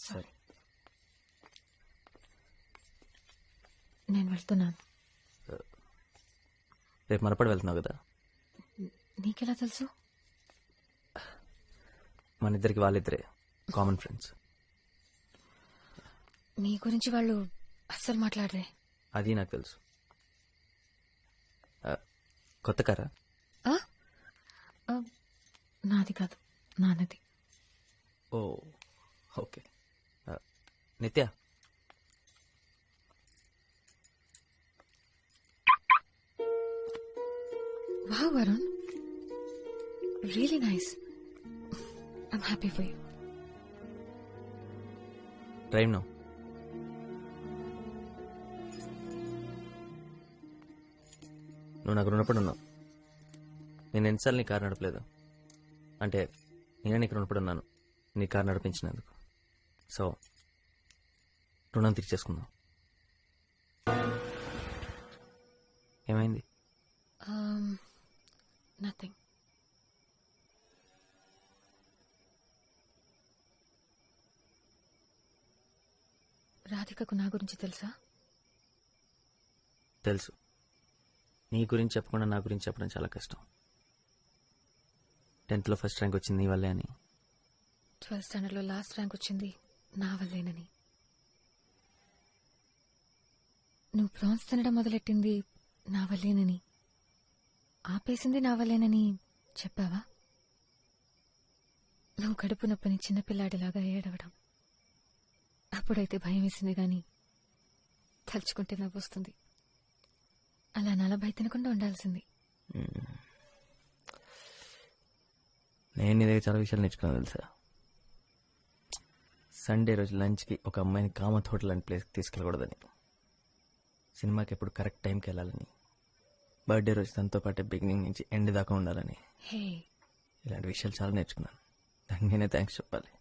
సరే నేను వెళ్తున్నాను. రేపు మరపడి వెళ్తున్నావు కదా? నీకెలా తెలుసు? మన ఇద్దరికి వాళ్ళిద్దరే కామన్ ఫ్రెండ్స్. నీ గురించి వాళ్ళు అస్సలు మాట్లాడరే. అది నాకు తెలుసు. కొత్త కారా? నాది కాదు, నాన్నది. Oh okay. Nithya, Wow, Varun. Really nice. I'm happy for you. Drive no. నువ్వు నాకు రుణపడి ఉన్నావు. నేను ఎన్నిసార్లు నీ కారు నడపలేదు. అంటే నేనే నీకు రుణపడి ఉన్నాను నీ కారు నడిపించినందుకు. సో రుణం తీర్చేసుకుందాం. ఏమైంది? Nothing. రాధికకు నా గురించి తెలుసా? తెలుసు. నీ గురించి చెప్పకుండా నా గురించి చెప్పడం చాలా కష్టం. 10th లో ఫస్ట్ ర్యాంక్ వచ్చింది నీ వల్లే అని. 12th స్టాండర్డ్లో లాస్ట్ ర్యాంక్ వచ్చింది నా వల్లేనని. నువ్వు ప్రాన్స్ తినడం మొదలెట్టింది నా వల్లేనని, ఆపేసింది నా వల్లేనని చెప్పావా? నువ్వు కడుపు నొప్పిని చిన్నపిల్లాడిలాగా ఏడవడం అప్పుడైతే భయం వేసింది, గాని తలుచుకుంటే నవ్వొస్తుంది. అలా 40 తినకుండా ఉండాల్సింది. నేను నీ దగ్గర చాలా విషయాలు నేర్చుకున్నాను తెలుసా. సండే రోజు లంచ్కి ఒక అమ్మాయిని కామత్ హోటల్ లాంటి ప్లేస్కి తీసుకెళ్ళకూడదని, సినిమాకి ఎప్పుడు కరెక్ట్ టైంకి వెళ్ళాలని, బర్త్డే రోజు తనతో పాటు బిగినింగ్ నుంచి ఎండ్ దాకా ఉండాలని, హే, ఇలాంటి విషయాలు చాలా నేర్చుకున్నాను. దానికి నేనే థ్యాంక్స్ చెప్పాలి.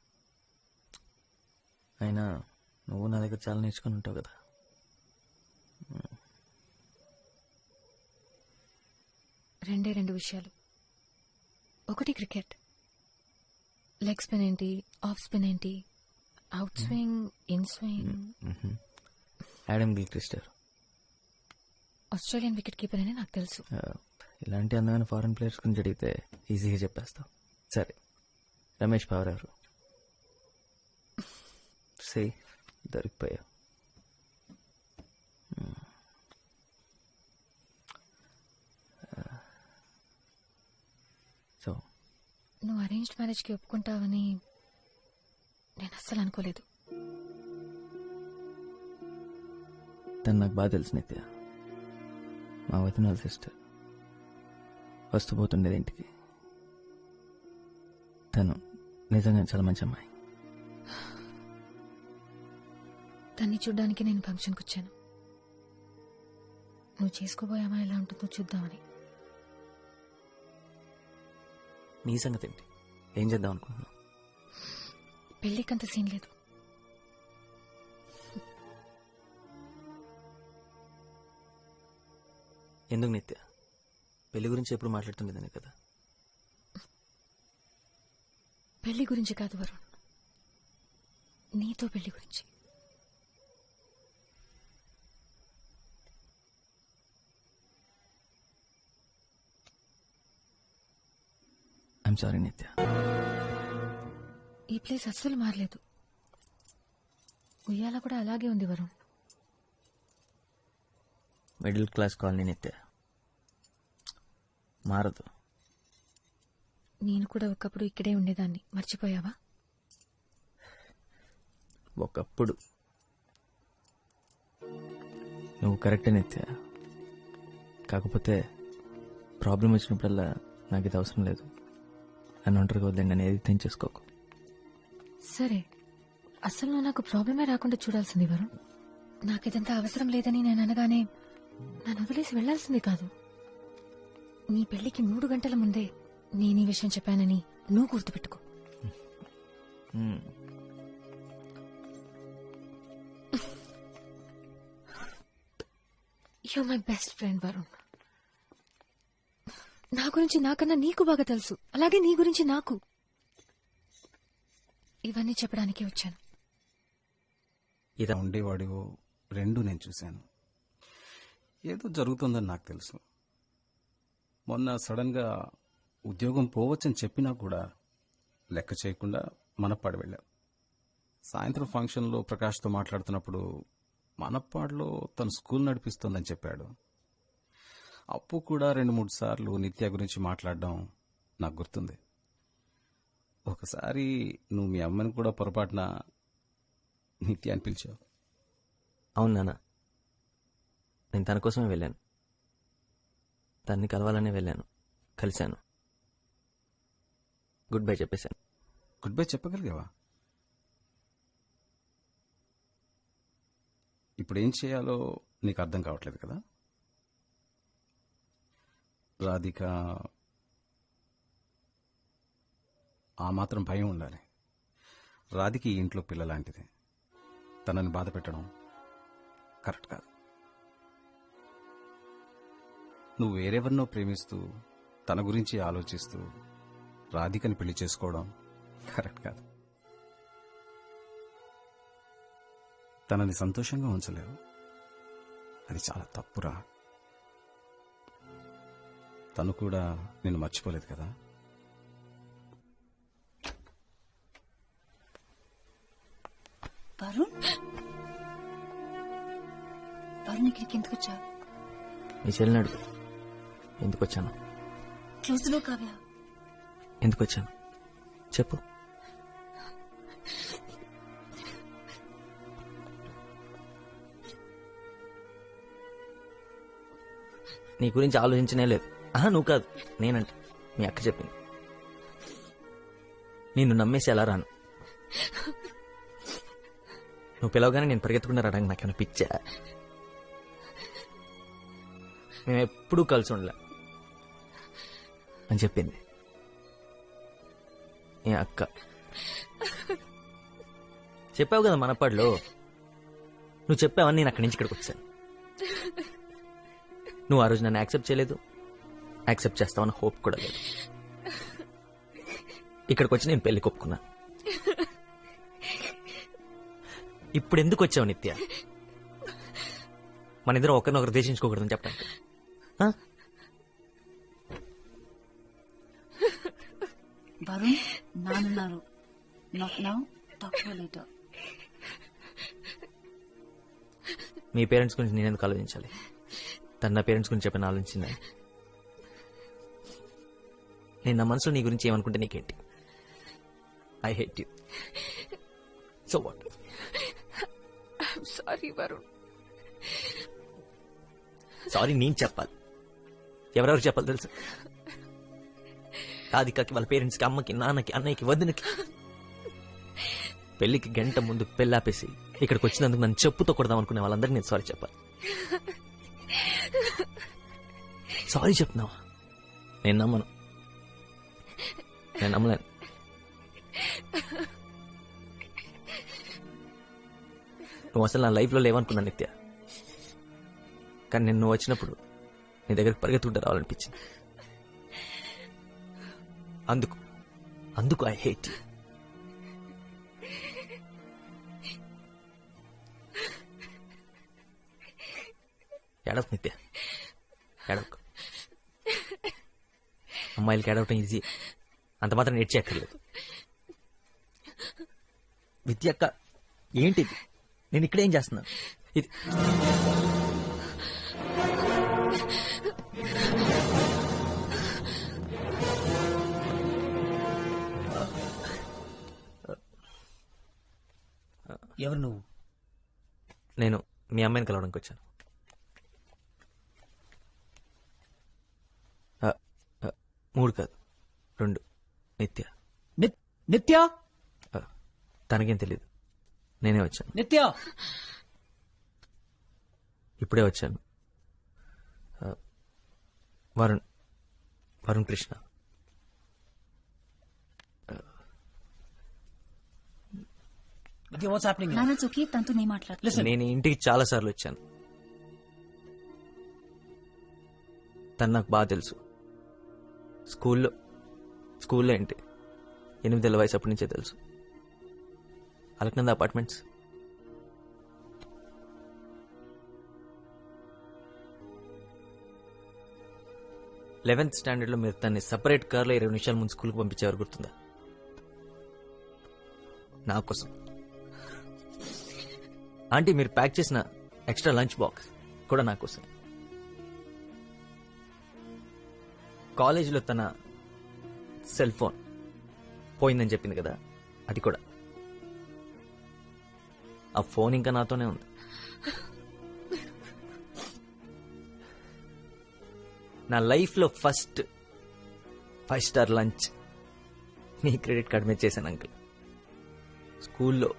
అయినా నువ్వు నా దగ్గర చాలా నేర్చుకుని ఉంటావు కదా. రెండు విషయాలు. ఒకటి క్రికెట్. లెగ్ స్పిన్ ఏంటి, ఆఫ్ స్పిన్ ఏంటి, out swing, in swing. Adam Gilchrist Australian wicket keeper అని నాకు తెలుసు. ఇలాంటి అందమైన ఫారెన్ ప్లేయర్స్ గురించి అడిగితే ఈజీగా చెప్పేస్తాం. సరే, రమేష్ పవర్ ఎవరు? సే దొరికిపోయా. సో నువ్వు అరేంజ్డ్ మ్యారేజ్కి ఒప్పుకుంటావని నేను అస్సలు అనుకోలేదు. తను నాకు బాగా తెలుసు నిత్య. మా వదిన వాళ్ళ సిస్టర్. వస్తూ పోతుండేది ఇంటికి. తను నిజంగా చాలా మంచి అమ్మాయి. తన్ని చూడ్డానికి నేను ఫంక్షన్కి వచ్చాను. నువ్వు చేసుకోబోయే అమ్మాయి ఎలా ఉంటుందో చూద్దామని. నీ సంగతి ఏంటి? ఏం చేద్దాం అనుకుంటున్నావు? పెళ్ళికంత సీన్ లేదు. ఎందుకు నిత్య? పెళ్లి గురించి ఎప్పుడు మాట్లాడుతుండేదాన్ని కదా. పెళ్లి గురించి కాదు వరుణ్, నీతో పెళ్లి గురించి. ఐఎమ్ సారీ నిత్య. ఈ ప్లేస్ అస్సలు మారలేదు. ఉయ్యాల కూడా అలాగే ఉంది వరుణ్. మిడిల్ క్లాస్ కాలనీ నిత్య, మారదు. నేను కూడా ఒకప్పుడు ఇక్కడే ఉండేదాన్ని, మర్చిపోయావా? ఒకప్పుడు నువ్వు కరెక్టే నిత్య. కాకపోతే ప్రాబ్లం వచ్చినప్పుడల్లా నాకు ఇది అవసరం లేదు అని ఒంటరిగా వద్దండి అని ఏది తెంచేసుకోకు. సరే, అసలు నువ్వు నాకు ప్రాబ్లమే రాకుండా చూడాల్సింది వరుణ్. నాకిదంతా అవసరం లేదని నేను అనగానే నన్ను వదిలేసి వెళ్లాల్సింది కాదు. నీ పెళ్లికి 3 గంటల ముందే నేను ఈ విషయం చెప్పానని నువ్వు గుర్తుపెట్టుకో. You're my best friend, Varun. నా గురించి నాకన్నా నీకు బాగా తెలుసు, అలాగే నీ గురించి నాకు. ఇవన్నీ చెప్పడానికి వచ్చాను. ఇదా ఉండేవాడు రెండు నేను చూశాను. ఏదో జరుగుతుందని నాకు తెలుసు. మొన్న సడన్గా ఉద్యోగం పోవచ్చని చెప్పినా కూడా లెక్క చేయకుండా మనప్పాడు వెళ్ళాం. సాయంత్రం ఫంక్షన్లో ప్రకాష్తో మాట్లాడుతున్నప్పుడు మనప్పాడులో తను స్కూల్ నడిపిస్తోందని చెప్పాడు. అప్పు కూడా 2-3 సార్లు నిత్య గురించి మాట్లాడడం నాకు గుర్తుంది. ఒకసారి నువ్వు మీ అమ్మని కూడా పొరపాటున నిత్య అని పిలిచావు. అవును నాన్న, నేను తన కోసమే వెళ్ళాను. తన్ని కలవాలనే వెళ్ళాను, కలిశాను, గుడ్ బై చెప్పేశాను. గుడ్ బై చెప్పగలిగావా? ఇప్పుడు ఏం చేయాలో నీకు అర్థం కావట్లేదు కదా? రాధిక, ఆ మాత్రం భయం ఉండాలి. రాధిక ఈ ఇంట్లో పిల్లలాంటిది. తనని బాధ పెట్టడం కరెక్ట్ కాదు. నువ్వు వేరెవరినో ప్రేమిస్తూ తన గురించి ఆలోచిస్తూ రాధికని పెళ్లి చేసుకోవడం కరెక్ట్ కాదు. తనని సంతోషంగా ఉంచలేవు. అది చాలా తప్పురా. తను కూడా నిన్ను మర్చిపోలేదు కదా. వరుణ్, వరుణ్ ఇక్కడికి ఎందుకు వచ్చావు? నీ చెల్లిని అడుగు ఎందుకు వచ్చాను. క్లోజ్ లో కావ్య. ఎందుకు వచ్చాను చెప్పు. నీ గురించి ఆలోచించనే లేదు. నువ్వు కాదు, నేనంటే మీ అక్క చెప్పింది. నిన్ను నమ్మేసి ఎలా రాను? నువ్వు పిలవగానే నేను పరిగెత్తుకున్నా రావడానికి నాకేమైనా పిచ్చా? మేము ఎప్పుడూ కలిసి ఉండలే అని చెప్పింది ఏ అక్క. చెప్పావు కదా మనపాడులో, నువ్వు చెప్పావని నేను అక్కడి నుంచి ఇక్కడికి వచ్చాను. నువ్వు ఆ రోజు నన్ను యాక్సెప్ట్ చేయలేదు, యాక్సెప్ట్ చేస్తావన్న హోప్ కూడా లేదు. ఇక్కడికి వచ్చి నేను పెళ్లికి ఒప్పుకున్నా. ఇప్పుడు ఎందుకు వచ్చావు నిత్య? మన ఇద్దరం ఒకరినొకరు దేశించుకోకూడదని చెప్పడానికి. వరుణ్, నానున్నారు. Not now, talk to later. మీ పేరెంట్స్ గురించి నేను ఎందుకు ఆలోచించాలి? తన నా పేరెంట్స్ గురించి చెప్పిన ఆలోచించిందా? నేను నా మనసులో నీ గురించి ఏమనుకుంటే నీకేంటి? I hate you. So what? Sorry Varun. Sorry నేను చెప్పాలి. ఎవరెవరు చెప్పాలి తెలుసు? రాధికకి, వాళ్ళ పేరెంట్స్కి, అమ్మకి, నాన్నకి, అన్నయ్యకి, వదినకి. పెళ్లికి గంట ముందు పెళ్ళాపేసి ఇక్కడికి వచ్చినందుకు నన్ను చెప్పుతో కొడదాం అనుకునే వాళ్ళందరికీ నేను సారీ చెప్పాలి. సారీ చెప్తున్నావా? నేను నమ్మను, నేను నమ్మలేను. నువ్వు అసలు నా లైఫ్లో లేవనుకున్నా నిత్య. కానీ నేను నువ్వు వచ్చినప్పుడు నీ దగ్గరికి పరిగెత్తుకుంటూ రావాలనిపించింది. అందుకు ఐ హేట్ యూ. ఏడవకు నిత్య, ఏడవకు. అమ్మాయిలకి ఏడవటం ఈజీ, అంత మాత్రం నేర్చేయక్కర్లేదు. విద్య అక్క, ఏంటిది? నేను ఇక్కడేం చేస్తున్నాను? ఇది ఎవరు నువ్వు? నేను మీ అమ్మాయిని కలవడానికి వచ్చాను. 3 కాదు 2. నిత్య. నిత్య? తనకేం తెలీదు, నేనే వచ్చాను. నిత్య ఇప్పుడే వచ్చాను. వరుణ్ కృష్ణ. నిత్య, వాట్స్ హ్యాపెనింగ్? నాన్న ఓకే, తనతో నేను మాట్లాడలేదు. నేను ఇంటికి చాలా సార్లు వచ్చాను. తను నాకు బాగా తెలుసు. స్కూల్లో ఏంటి 8 ఏళ్ల వయసు అప్పటి నుంచే తెలుసు. అలక్నంద అపార్ట్మెంట్స్ 11th స్టాండర్డ్లో మీరు తన్ని సపరేట్ కార్లో 20 నిమిషాల ముందు స్కూల్కి పంపించేవారు గుర్తుందా? నా కోసం. ఆంటీ మీరు ప్యాక్ చేసిన ఎక్స్ట్రా లంచ్ బాక్స్ కూడా నా కోసం. కాలేజీలో తన సెల్ ఫోన్ పోయిందని చెప్పింది కదా, అది కూడా. ఆ ఫోన్ ఇంకా నాతోనే ఉంది. నా లైఫ్లో ఫస్ట్ 5 స్టార్ లంచ్ మీ క్రెడిట్ కార్డ్ మీద చేశాను అంకుల్. స్కూల్లో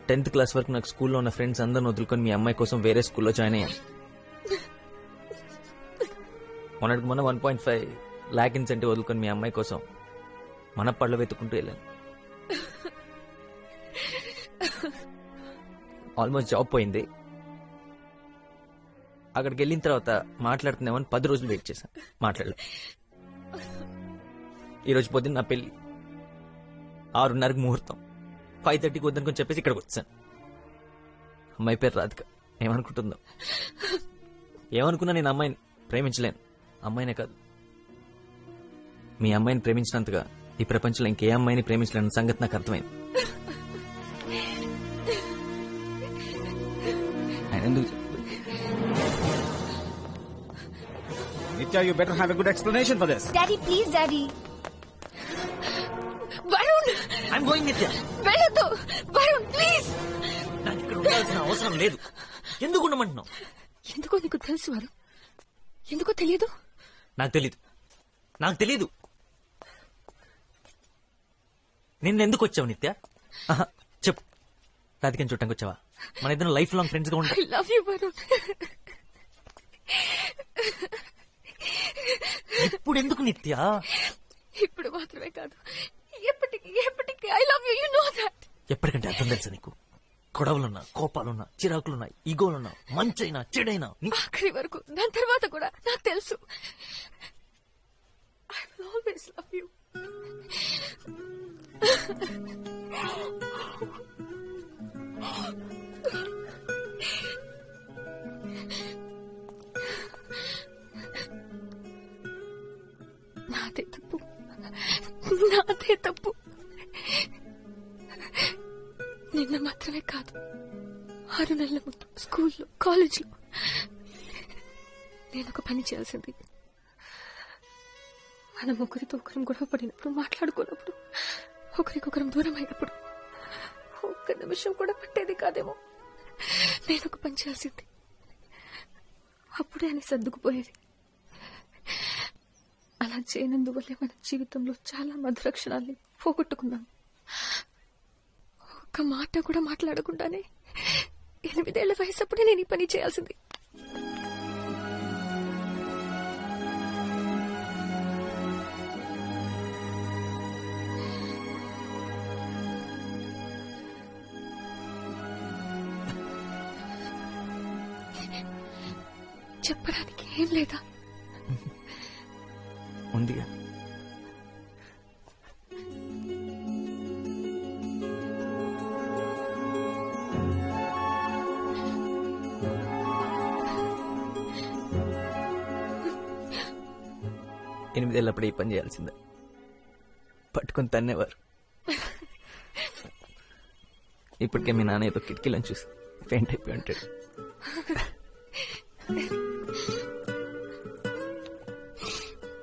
10th క్లాస్ వరకు నాకు స్కూల్లో ఉన్న ఫ్రెండ్స్ అందరిని వదులుకొని మీ అమ్మాయి కోసం వేరే స్కూల్లో జాయిన్ అయ్యాను. మొన్నటికి మొన్న 1.5 lakh ఇన్సెంటివ్ వదులుకొని మీ అమ్మాయి కోసం మన పళ్ళు వెతుకుంటూ వెళ్ళాను. ఆల్మోస్ట్ జాబ్ పోయింది. అక్కడికి వెళ్ళిన తర్వాత మాట్లాడుతున్నామని 10 రోజులు వెయిట్ చేశాను, మాట్లాడలేదు. ఈరోజు పొద్దున్న నా పెళ్లి, 6:30కి ముహూర్తం, 5:30కి వద్దనుకొని చెప్పేసి ఇక్కడికి వచ్చాను. అమ్మాయి పేరు రాధిక. ఏమనుకుంటుందో, ఏమనుకున్నా నేను అమ్మాయిని ప్రేమించలేను. అమ్మాయినే కాదు, మీ అమ్మాయిని ప్రేమించినంతగా ఈ ప్రపంచంలో ఇంకే అమ్మాయిని ప్రేమించలేని సంగతి నాకు అర్థమైంది. ఆయన ఎందుకు Nitya, you better have a good explanation for this. Daddy please daddy. Varun, I'm going, నిత్య. వెళ్ళొద్దు వరుణ్, ప్లీజ్. నాకు ఇక్కడ ఉండాల్సిన అవసరం లేదు. ఎందుకు ఉండమంటున్నావు? ఎందుకో నీకు తెలుసు వరుణ్, ఎందుకో తెలియదు. నాకు తెలీదు. నిన్న ఎందుకు వచ్చావు నిత్య? ఆహా, చెప్పు. రాధికని చూడటానికి వచ్చావా? మన ఇద్దరం లైఫ్ లాంగ్ ఫ్రెండ్స్ గా ఉంటాం. I love you Varun. ఇప్పుడు ఎందుకు నిత్య? ఇప్పుడు మాత్రమే కాదు, ఎప్పటికీ I love you. You know that. ఎప్పటికంటే అర్థం తెలుసా నీకు? గొడవలున్నా, కోపాలున్నా, చిరాకులున్నా, ఈగోలున్నా, మంచైనా చెడైనా ఆఖరి వరకు, దాని తర్వాత కూడా నాకు తెలుసు. I will always love you. నాదే తప్పు. నిన్న మాత్రమే కాదు, 6 నెలల ముందు స్కూల్లో, కాలేజ్లో నేను ఒక పని చేయాల్సింది. మన ముగ్గురితో ఒకరం గొడవ పడినప్పుడు, మాట్లాడుకున్నప్పుడు, ఒకరికొకరం దూరం అయినప్పుడు ఒక్క నిమిషం కూడా పట్టేది కాదేమో. నేను ఒక పని చేయాల్సింది. అప్పుడే అని సర్దుకుపోయేది. అలా చేయనందువల్లే మన జీవితంలో చాలా మధుర క్షణాల్ని పోగొట్టుకున్నాం. ఒక్క మాట కూడా మాట్లాడకుండానే 8 ఏళ్ల వయసప్పుడే నేను ఈ పని చేయాల్సింది. చెప్పడానికి ఏం లేదా? ఉందిగా. ఎనిమిదేళ్ళప్పుడు ఈ పని చేయాల్సిందే. పట్టుకొని తన్నేవారు. ఇప్పటికే మీ నాన్న ఏదో కిటికీలను చూసి పెయింట్ అయిపోయి ఉంటాడు.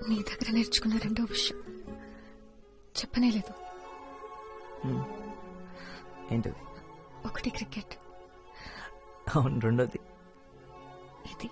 నీ దగ్గర నేర్చుకున్న 2వ విషయం చెప్పనే లేదు. ఏంటది? ఒకటి క్రికెట్, అవును. రెండోది ఇది.